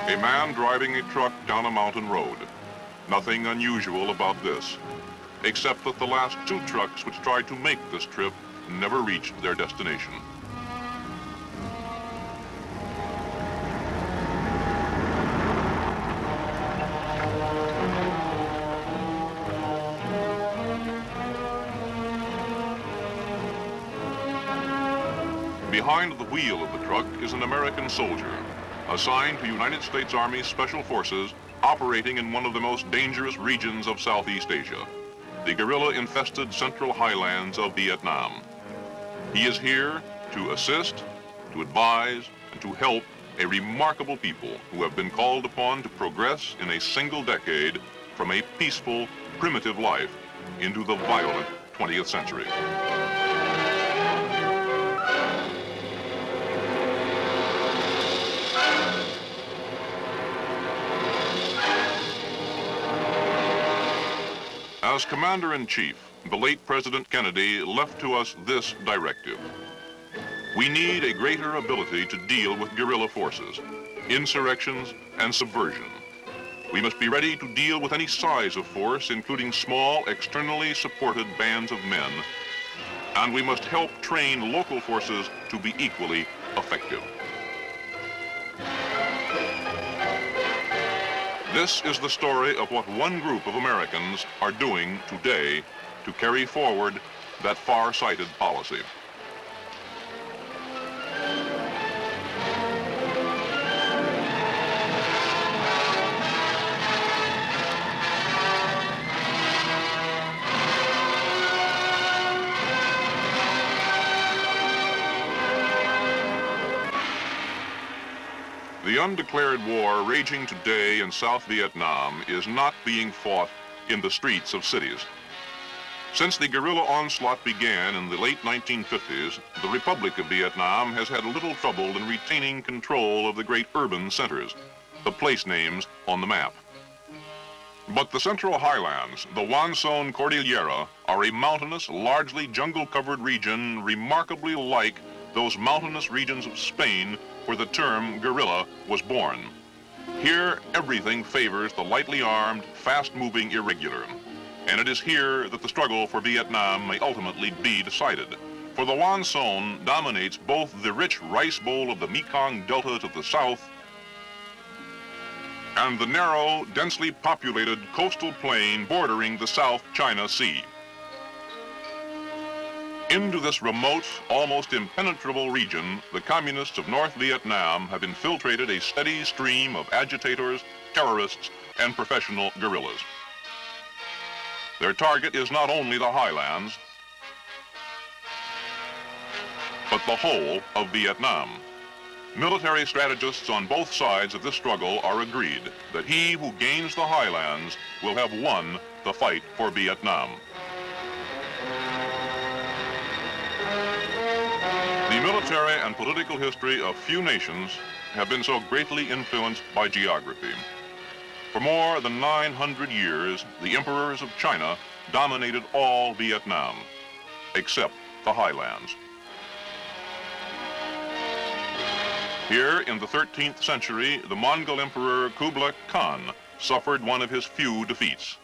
A man driving a truck down a mountain road. Nothing unusual about this, except that the last two trucks which tried to make this trip never reached their destination. Behind the wheel of the truck is an American soldier, assigned to United States Army Special Forces operating in one of the most dangerous regions of Southeast Asia, the guerrilla-infested central highlands of Vietnam. He is here to assist, to advise, and to help a remarkable people who have been called upon to progress in a single decade from a peaceful, primitive life into the violent 20th century. As Commander-in-Chief, the late President Kennedy left to us this directive. We need a greater ability to deal with guerrilla forces, insurrections, and subversion. We must be ready to deal with any size of force, including small, externally supported bands of men, and we must help train local forces to be equally effective. This is the story of what one group of Americans are doing today to carry forward that far-sighted policy. The undeclared war raging today in South Vietnam is not being fought in the streets of cities. Since the guerrilla onslaught began in the late 1950s, the Republic of Vietnam has had little trouble in retaining control of the great urban centers, the place names on the map. But the Central Highlands, the Quan Son Cordillera, are a mountainous, largely jungle-covered region remarkably like those mountainous regions of Spain where the term guerrilla was born. Here, everything favors the lightly armed, fast-moving irregular. And it is here that the struggle for Vietnam may ultimately be decided. For the Quan Son dominates both the rich rice bowl of the Mekong Delta to the south and the narrow, densely populated coastal plain bordering the South China Sea. Into this remote, almost impenetrable region, the communists of North Vietnam have infiltrated a steady stream of agitators, terrorists, and professional guerrillas. Their target is not only the highlands, but the whole of Vietnam. Military strategists on both sides of this struggle are agreed that he who gains the highlands will have won the fight for Vietnam. The military and political history of few nations have been so greatly influenced by geography. For more than 900 years, the emperors of China dominated all Vietnam, except the highlands. Here in the 13th century, the Mongol Emperor Kublai Khan suffered one of his few defeats.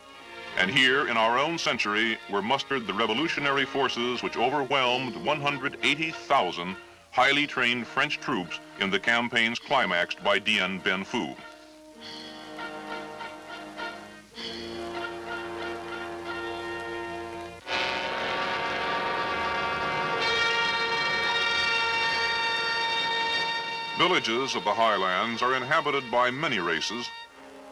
And here in our own century were mustered the revolutionary forces which overwhelmed 180,000 highly trained French troops in the campaigns climaxed by Dien Bien Phu. Villages of the highlands are inhabited by many races,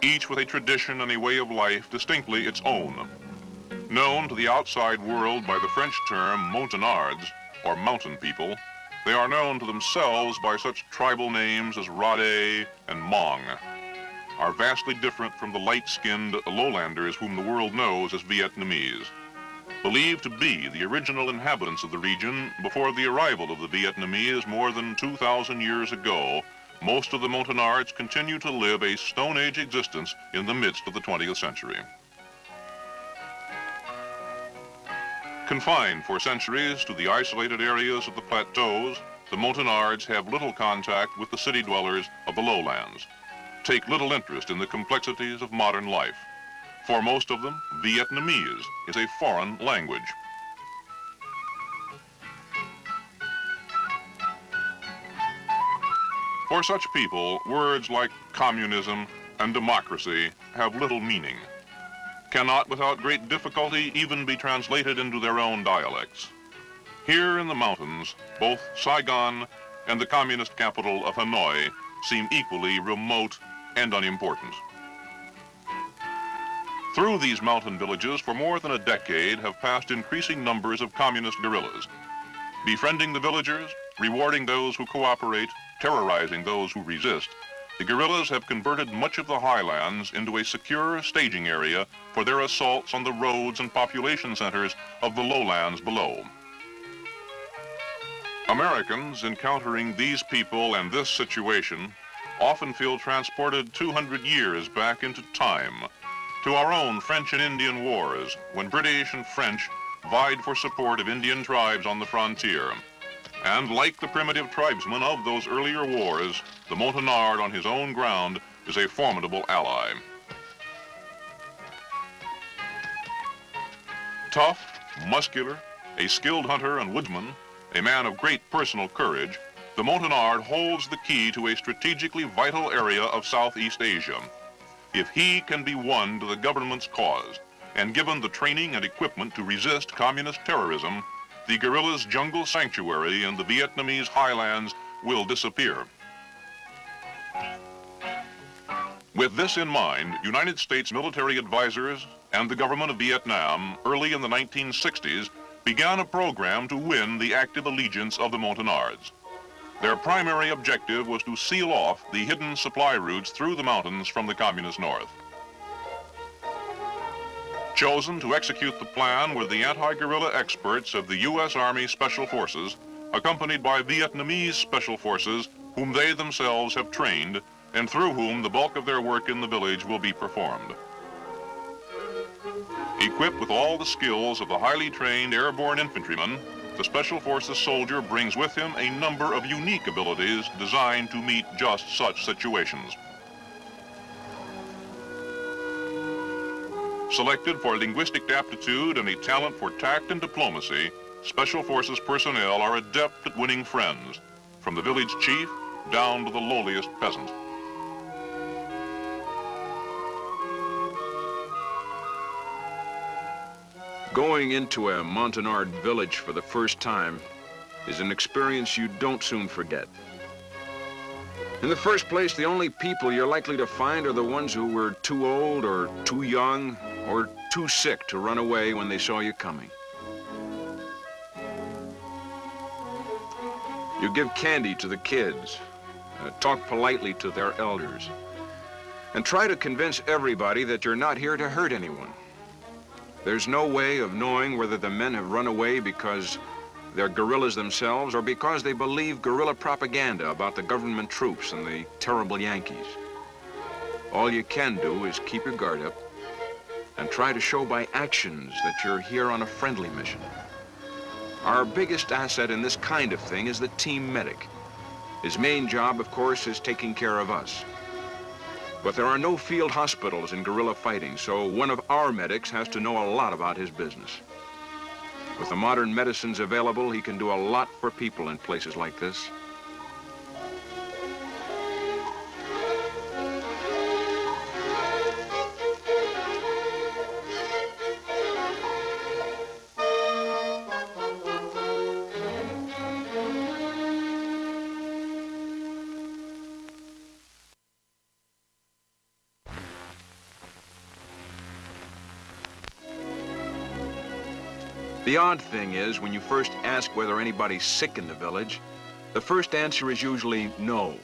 each with a tradition and a way of life distinctly its own. Known to the outside world by the French term Montagnards, or mountain people, they are known to themselves by such tribal names as Rade and Mong, are vastly different from the light-skinned lowlanders whom the world knows as Vietnamese. Believed to be the original inhabitants of the region before the arrival of the Vietnamese more than 2,000 years ago, most of the Montagnards continue to live a Stone Age existence in the midst of the 20th century. Confined for centuries to the isolated areas of the plateaus, the Montagnards have little contact with the city dwellers of the lowlands. take little interest in the complexities of modern life. For most of them, Vietnamese is a foreign language. For such people, words like communism and democracy have little meaning, cannot without great difficulty even be translated into their own dialects. Here in the mountains, both Saigon and the communist capital of Hanoi seem equally remote and unimportant. Through these mountain villages for more than a decade have passed increasing numbers of communist guerrillas, befriending the villagers, rewarding those who cooperate, terrorizing those who resist. The guerrillas have converted much of the highlands into a secure staging area for their assaults on the roads and population centers of the lowlands below. Americans encountering these people and this situation often feel transported 200 years back into time, to our own French and Indian wars, when British and French vied for support of Indian tribes on the frontier. And like the primitive tribesmen of those earlier wars, the Montagnard on his own ground is a formidable ally. Tough, muscular, a skilled hunter and woodsman, a man of great personal courage, the Montagnard holds the key to a strategically vital area of Southeast Asia. If he can be won to the government's cause and given the training and equipment to resist communist terrorism, the guerrillas' jungle sanctuary in the Vietnamese highlands will disappear. With this in mind, United States military advisors and the government of Vietnam early in the 1960s began a program to win the active allegiance of the Montagnards. Their primary objective was to seal off the hidden supply routes through the mountains from the communist north. Chosen to execute the plan were the anti-guerrilla experts of the U.S. Army Special Forces, accompanied by Vietnamese Special Forces, whom they themselves have trained, and through whom the bulk of their work in the village will be performed. Equipped with all the skills of the highly trained airborne infantryman, the Special Forces soldier brings with him a number of unique abilities designed to meet just such situations. Selected for linguistic aptitude and a talent for tact and diplomacy, Special Forces personnel are adept at winning friends, from the village chief down to the lowliest peasant. Going into a Montagnard village for the first time is an experience you don't soon forget. In the first place, the only people you're likely to find are the ones who were too old or too young or too sick to run away when they saw you coming. You give candy to the kids, talk politely to their elders, and try to convince everybody that you're not here to hurt anyone. There's no way of knowing whether the men have run away because they're guerrillas themselves or because they believe guerrilla propaganda about the government troops and the terrible Yankees. All you can do is keep your guard up and try to show by actions that you're here on a friendly mission. Our biggest asset in this kind of thing is the team medic. His main job, of course, is taking care of us. But there are no field hospitals in guerrilla fighting, so one of our medics has to know a lot about his business. With the modern medicines available, he can do a lot for people in places like this. The odd thing is, when you first ask whether anybody's sick in the village, the first answer is usually no.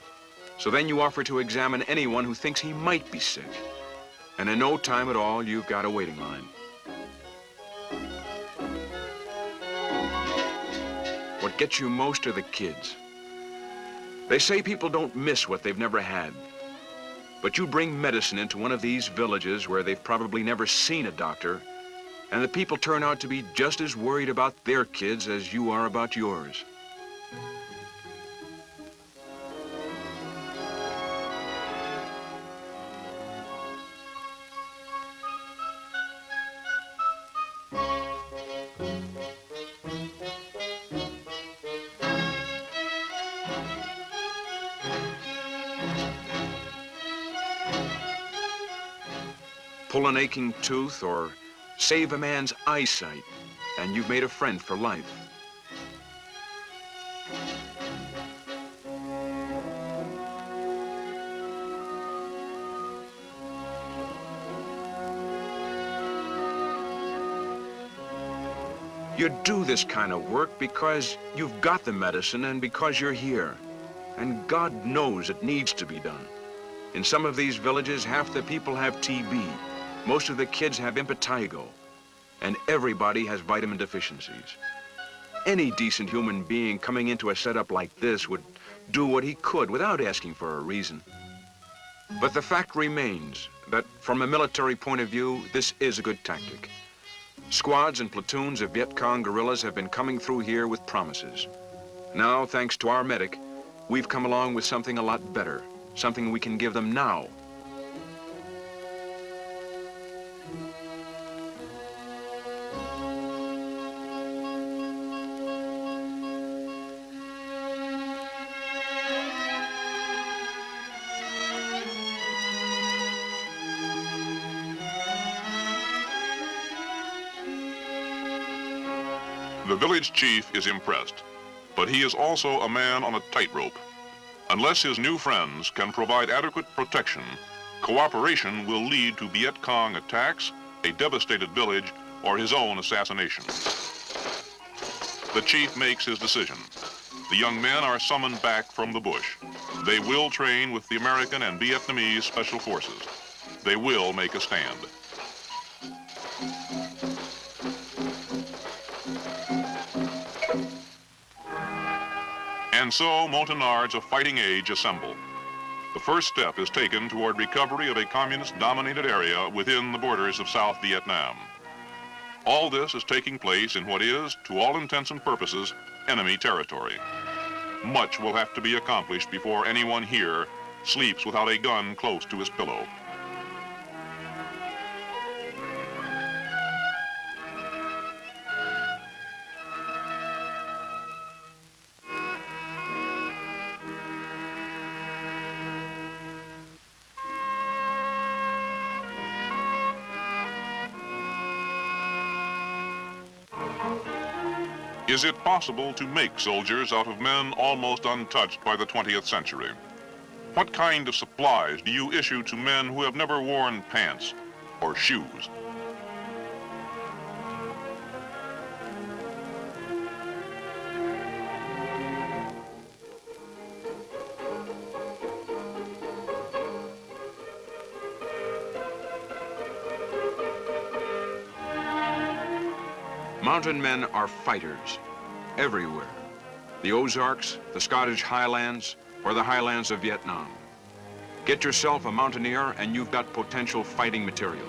So then you offer to examine anyone who thinks he might be sick. And in no time at all, you've got a waiting line. What gets you most are the kids. They say people don't miss what they've never had. But you bring medicine into one of these villages where they've probably never seen a doctor, and the people turn out to be just as worried about their kids as you are about yours. pull an aching tooth, or save a man's eyesight, and you've made a friend for life. You do this kind of work because you've got the medicine and because you're here. And God knows it needs to be done. In some of these villages, half the people have TB. Most of the kids have impetigo. And everybody has vitamin deficiencies. Any decent human being coming into a setup like this would do what he could without asking for a reason. But the fact remains that from a military point of view, this is a good tactic. Squads and platoons of Viet Cong guerrillas have been coming through here with promises. Now, thanks to our medic, we've come along with something a lot better, something we can give them now. The village chief is impressed, but he is also a man on a tightrope. Unless his new friends can provide adequate protection, cooperation will lead to Viet Cong attacks, a devastated village, or his own assassination. The chief makes his decision. The young men are summoned back from the bush. They will train with the American and Vietnamese special forces. They will make a stand. And so Montagnards of fighting age assemble. The first step is taken toward recovery of a communist-dominated area within the borders of South Vietnam. All this is taking place in what is, to all intents and purposes, enemy territory. Much will have to be accomplished before anyone here sleeps without a gun close to his pillow. Is it possible to make soldiers out of men almost untouched by the 20th century? What kind of supplies do you issue to men who have never worn pants or shoes? Mountain men are fighters everywhere. The Ozarks, the Scottish Highlands, or the Highlands of Vietnam. Get yourself a mountaineer and you've got potential fighting material.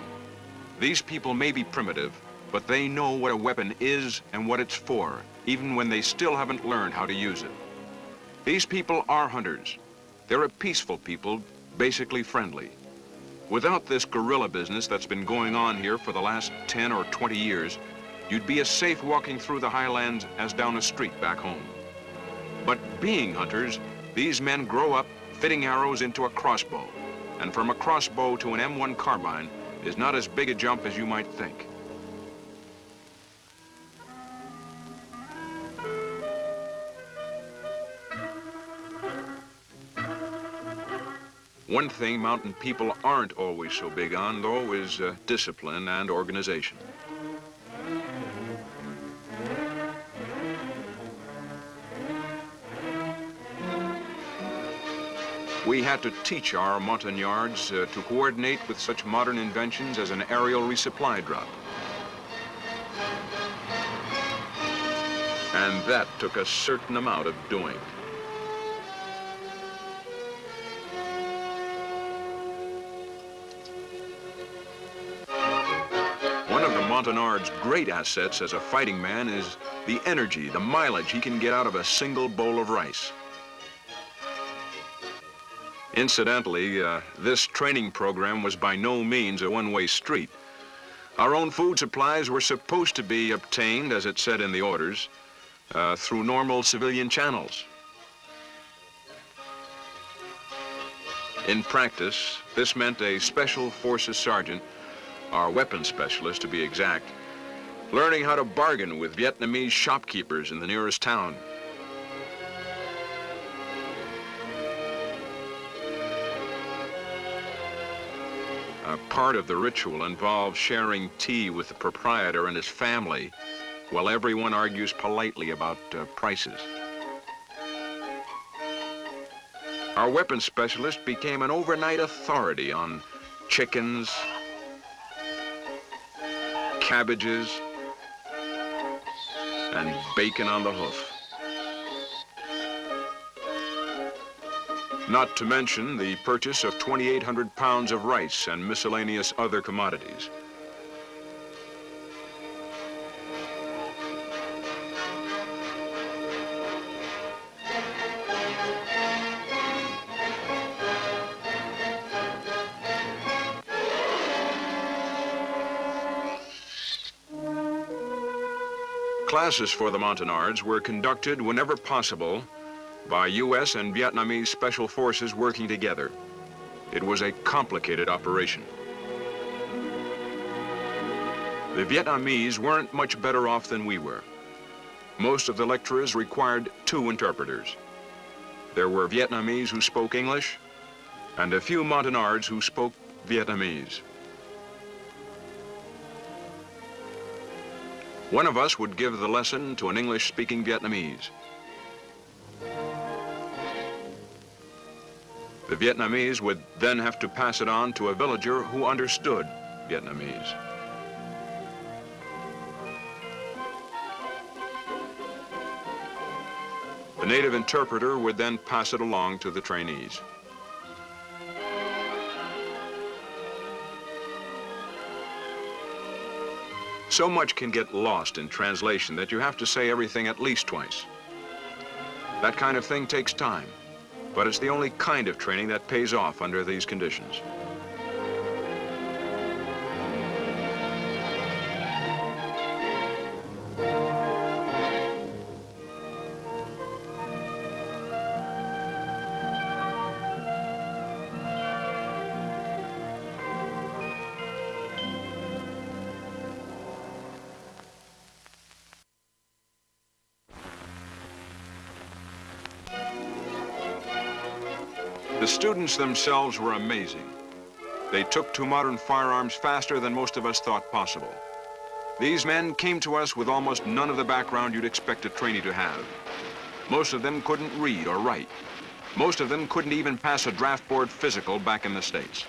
These people may be primitive, but they know what a weapon is and what it's for, even when they still haven't learned how to use it. These people are hunters. They're a peaceful people, basically friendly. Without this guerrilla business that's been going on here for the last 10 or 20 years, you'd be as safe walking through the highlands as down a street back home. But being hunters, these men grow up fitting arrows into a crossbow. And from a crossbow to an M1 carbine is not as big a jump as you might think. One thing mountain people aren't always so big on, though, is discipline and organization. We had to teach our Montagnards to coordinate with such modern inventions as an aerial resupply drop. And that took a certain amount of doing. One of the Montagnard's great assets as a fighting man is the energy, the mileage he can get out of a single bowl of rice. Incidentally, this training program was by no means a one-way street. Our own food supplies were supposed to be obtained, as it said in the orders, through normal civilian channels. In practice, this meant a special forces sergeant our weapons specialist to be exact, learning how to bargain with Vietnamese shopkeepers in the nearest town. A part of the ritual involves sharing tea with the proprietor and his family while everyone argues politely about prices. Our weapons specialist became an overnight authority on chickens, cabbages, and bacon on the hoof. Not to mention the purchase of 2,800 pounds of rice and miscellaneous other commodities. Classes for the Montagnards were conducted whenever possible by U.S. and Vietnamese special forces working together. It was a complicated operation. The Vietnamese weren't much better off than we were. Most of the lecturers required 2 interpreters. There were Vietnamese who spoke English and a few Montagnards who spoke Vietnamese. One of us would give the lesson to an English-speaking Vietnamese. The Vietnamese would then have to pass it on to a villager who understood Vietnamese. The native interpreter would then pass it along to the trainees. So much can get lost in translation that you have to say everything at least twice. That kind of thing takes time, but it's the only kind of training that pays off under these conditions. The students themselves were amazing. They took to modern firearms faster than most of us thought possible. These men came to us with almost none of the background you'd expect a trainee to have. Most of them couldn't read or write. Most of them couldn't even pass a draft board physical back in the States.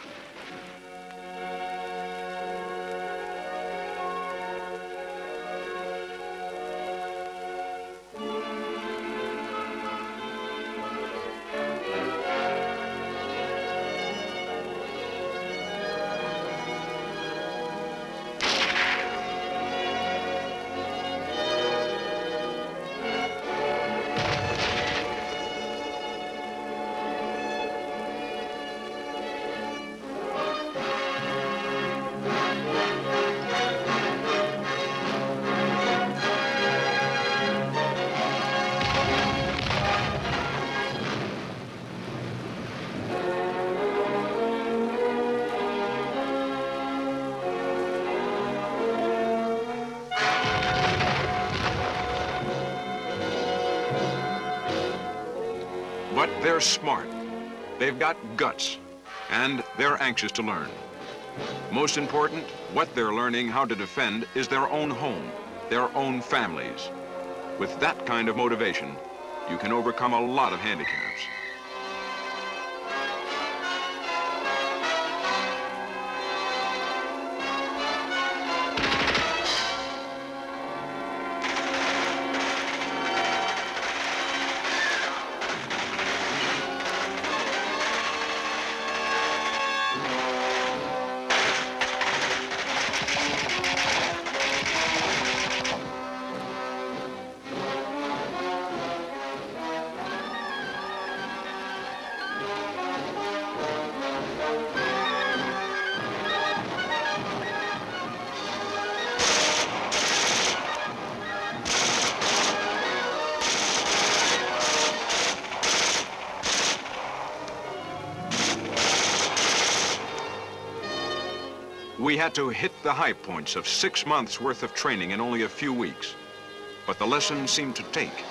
But they're smart, they've got guts, and they're anxious to learn. Most important, what they're learning how to defend is their own home, their own families. With that kind of motivation, you can overcome a lot of handicaps. had to hit the high points of 6 months worth of training in only a few weeks. But the lesson seemed to take.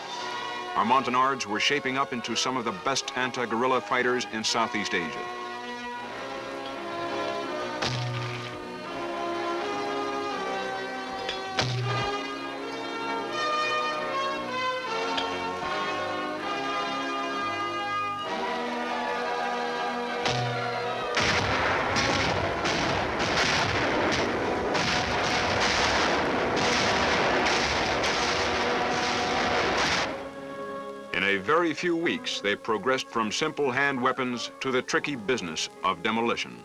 Our Montagnards were shaping up into some of the best anti-guerrilla fighters in Southeast Asia. In a very few weeks, they progressed from simple hand weapons to the tricky business of demolition.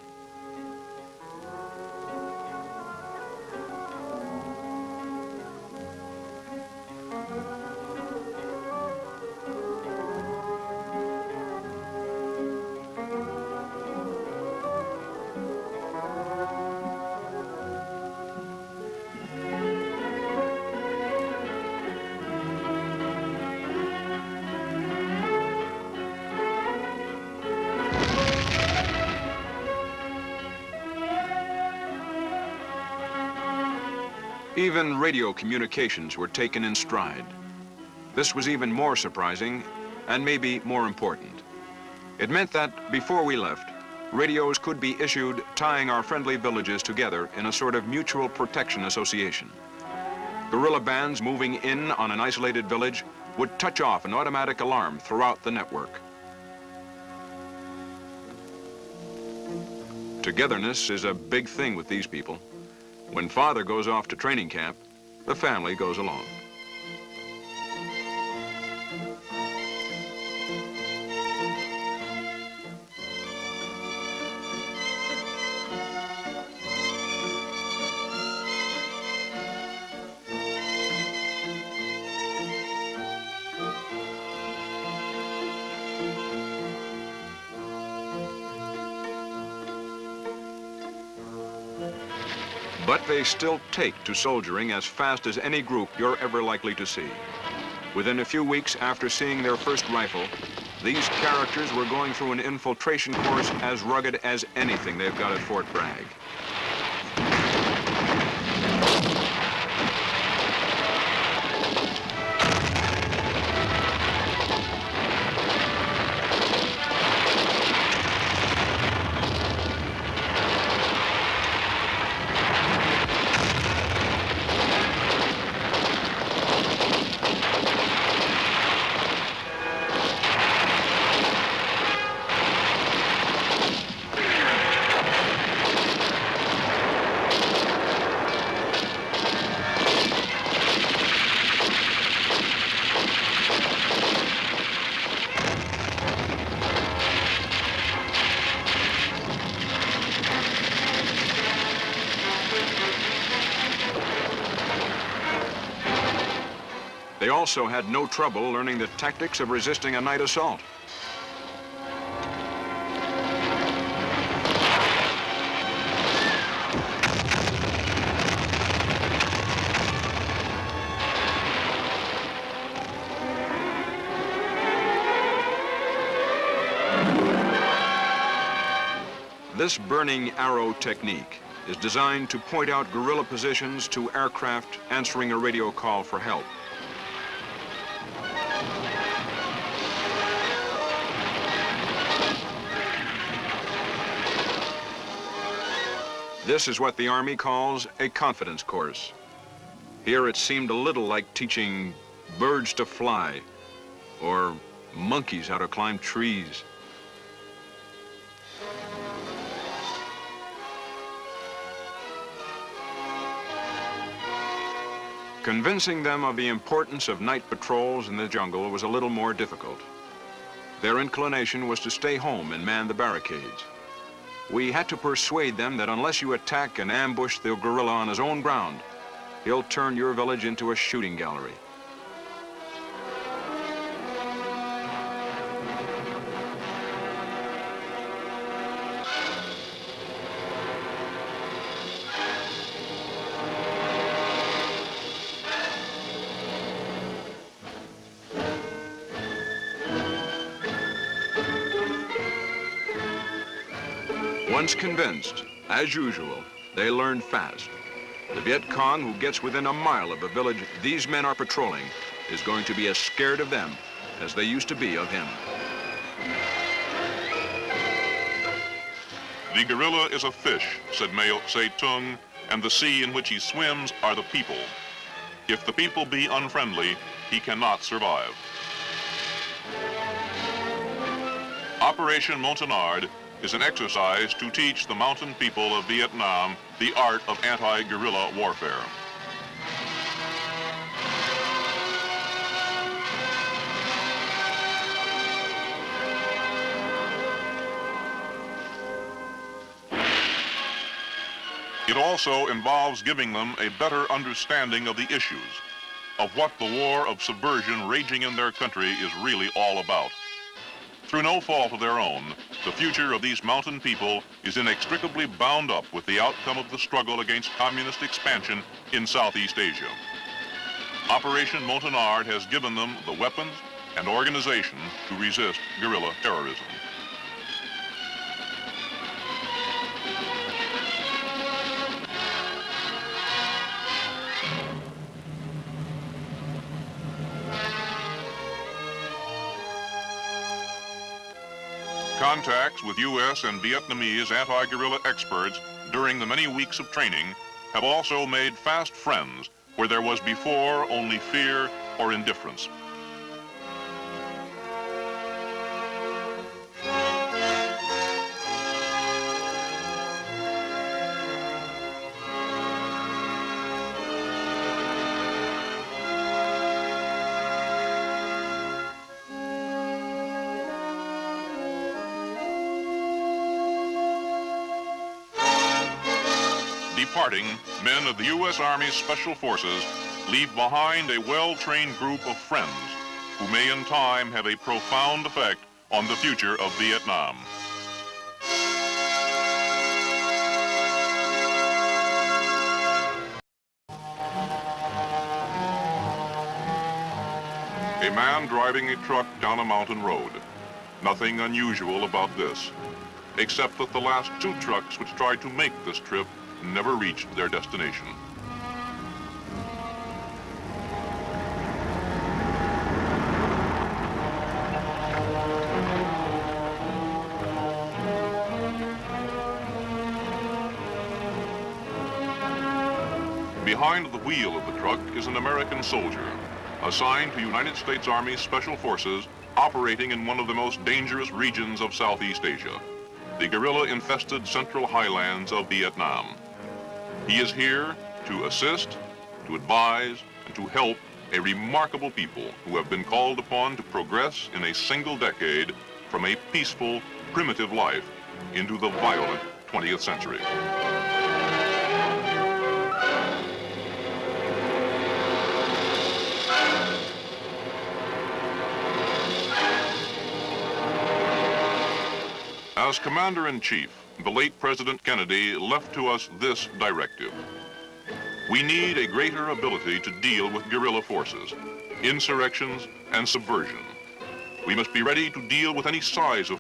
Even radio communications were taken in stride. This was even more surprising and maybe more important. It meant that before we left, radios could be issued tying our friendly villages together in a sort of mutual protection association. Guerrilla bands moving in on an isolated village would touch off an automatic alarm throughout the network. Togetherness is a big thing with these people. When father goes off to training camp, the family goes along. But they still take to soldiering as fast as any group you're ever likely to see. Within a few weeks after seeing their first rifle, these characters were going through an infiltration course as rugged as anything they've got at Fort Bragg. They also had no trouble learning the tactics of resisting a night assault. This burning arrow technique is designed to point out guerrilla positions to aircraft answering a radio call for help. This is what the Army calls a confidence course. Here it seemed a little like teaching birds to fly or monkeys how to climb trees. Convincing them of the importance of night patrols in the jungle was a little more difficult. Their inclination was to stay home and man the barricades. We had to persuade them that unless you attack and ambush the guerrilla on his own ground, he'll turn your village into a shooting gallery. Once convinced, as usual, They learn fast. The Viet Cong who gets within a mile of a village these men are patrolling is going to be as scared of them as they used to be of him. The guerrilla is a fish, said Mao Zedong, and the sea in which he swims are the people. If the people be unfriendly, he cannot survive. Operation Montagnard is an exercise to teach the mountain people of Vietnam the art of anti-guerrilla warfare. It also involves giving them a better understanding of the issues, of what the war of subversion raging in their country is really all about. Through no fault of their own, the future of these mountain people is inextricably bound up with the outcome of the struggle against communist expansion in Southeast Asia. Operation Montagnard has given them the weapons and organization to resist guerrilla terrorism. Contacts with U.S. and Vietnamese anti-guerrilla experts during the many weeks of training have also made fast friends where there was before only fear or indifference. Departing, men of the U.S. Army Special Forces leave behind a well-trained group of friends who may in time have a profound effect on the future of Vietnam. A man driving a truck down a mountain road. Nothing unusual about this, except that the last two trucks which tried to make this trip never reached their destination. Behind the wheel of the truck is an American soldier, assigned to United States Army Special Forces operating in one of the most dangerous regions of Southeast Asia, the guerrilla-infested central highlands of Vietnam. He is here to assist, to advise, and to help a remarkable people who have been called upon to progress in a single decade from a peaceful, primitive life into the violent 20th century. As Commander-in-Chief, the late President Kennedy left to us this directive. We need a greater ability to deal with guerrilla forces, insurrections, and subversion. We must be ready to deal with any size of